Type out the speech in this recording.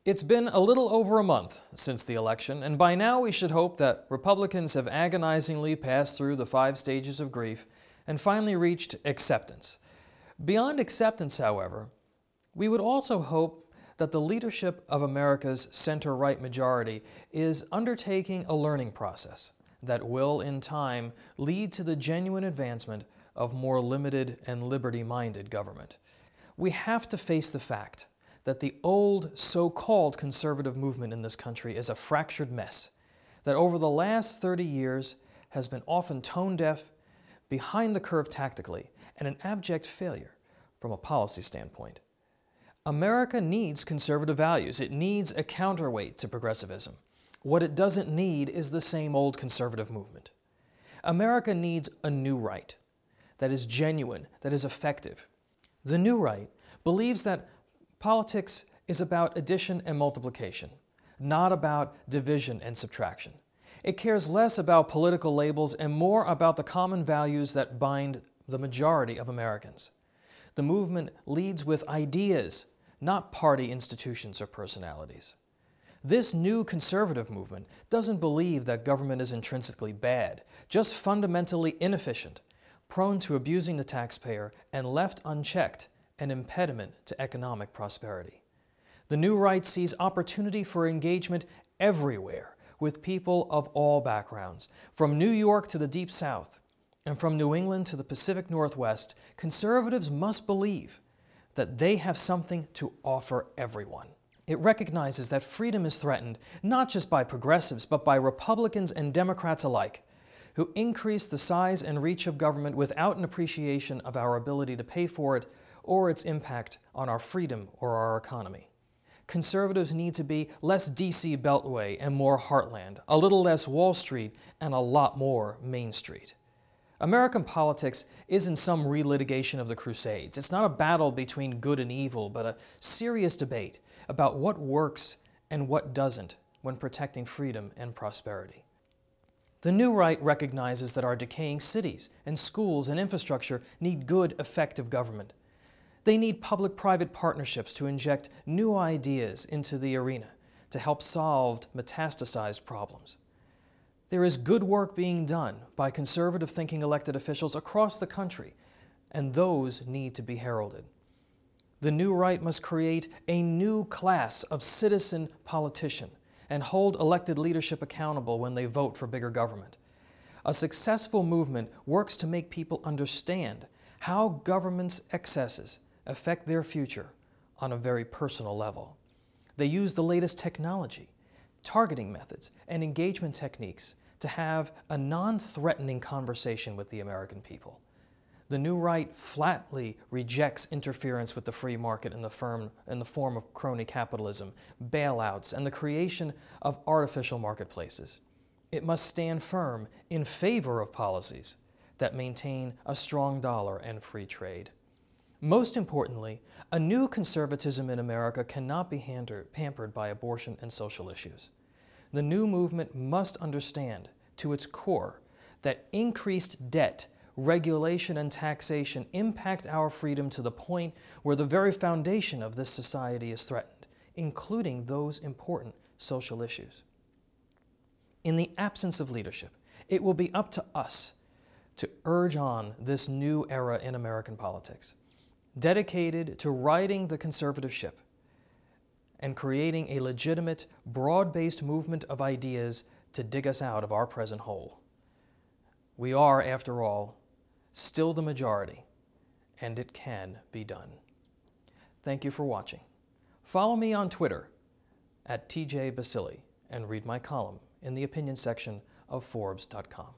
It's been a little over a month since the election, and by now we should hope that Republicans have agonizingly passed through the 5 stages of grief and finally reached acceptance. Beyond acceptance, however, we would also hope that the leadership of America's center-right majority is undertaking a learning process that will, in time, lead to the genuine advancement of more limited and liberty-minded government. We have to face the fact that the old so-called conservative movement in this country is a fractured mess, that over the last 30 years has been often tone-deaf, behind the curve tactically, and an abject failure from a policy standpoint. America needs conservative values. It needs a counterweight to progressivism. What it doesn't need is the same old conservative movement. America needs a new right that is genuine, that is effective. The new right believes that politics is about addition and multiplication, not about division and subtraction. It cares less about political labels and more about the common values that bind the majority of Americans. The movement leads with ideas, not party institutions or personalities. This new conservative movement doesn't believe that government is intrinsically bad, just fundamentally inefficient, prone to abusing the taxpayer, and left unchecked, an impediment to economic prosperity. The new right sees opportunity for engagement everywhere with people of all backgrounds. From New York to the Deep South, and from New England to the Pacific Northwest, conservatives must believe that they have something to offer everyone. It recognizes that freedom is threatened not just by progressives, but by Republicans and Democrats alike, who increase the size and reach of government without an appreciation of our ability to pay for it or its impact on our freedom or our economy. Conservatives need to be less D.C. Beltway and more Heartland, a little less Wall Street and a lot more Main Street. American politics isn't some relitigation of the Crusades. It's not a battle between good and evil, but a serious debate about what works and what doesn't when protecting freedom and prosperity. The new right recognizes that our decaying cities and schools and infrastructure need good, effective government. They need public-private partnerships to inject new ideas into the arena to help solve metastasized problems. There is good work being done by conservative-thinking elected officials across the country, and those need to be heralded. The new right must create a new class of citizen politician and hold elected leadership accountable when they vote for bigger government. A successful movement works to make people understand how government's excesses affect their future on a very personal level. They use the latest technology, targeting methods, and engagement techniques to have a non-threatening conversation with the American people. The new right flatly rejects interference with the free market in the form of crony capitalism, bailouts, and the creation of artificial marketplaces. It must stand firm in favor of policies that maintain a strong dollar and free trade. Most importantly, a new conservatism in America cannot be pampered by abortion and social issues. The new movement must understand, to its core, that increased debt, regulation, and taxation impact our freedom to the point where the very foundation of this society is threatened, including those important social issues. In the absence of leadership, it will be up to us to urge on this new era in American politics, dedicated to righting the conservative ship and creating a legitimate, broad-based movement of ideas to dig us out of our present hole. We are, after all, still the majority, and it can be done. Thank you for watching. Follow me on Twitter @TJ Basile and read my column in the opinion section of Forbes.com.